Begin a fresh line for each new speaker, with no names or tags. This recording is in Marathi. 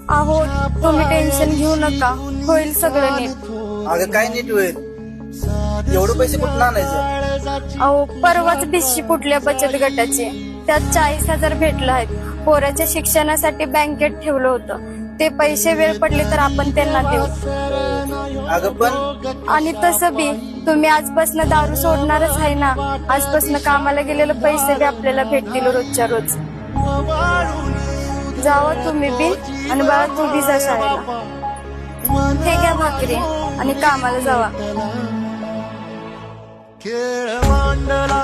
अहो तुम्ही टेन्शन घेऊ नका, होईल सगळं नीट.
अगं काय नीट होईल? एवढे पैसे कुठून आणायचं?
अहो परवाच भिशी फुटल्या बचत गटाचे, त्यात 40,000 भेटले आहेत. पोराच्या शिक्षणासाठी बँकेत ठेवलं होतं, ते पैसे वेळ पडले तर आपण त्यांना देऊ.
अगं पण
आणि तसं बी तुम्ही आजपासून दारू सोडणारच आहे ना, आजपासून कामाला गेलेले पैसे बी आपल्याला भेटतील रोजच्या रोज. जावं तुम्ही बी, आणि बाळा तू बी जा शाळेला. हे घ्या भाकरी आणि कामाला जावा.
खेळ मांडला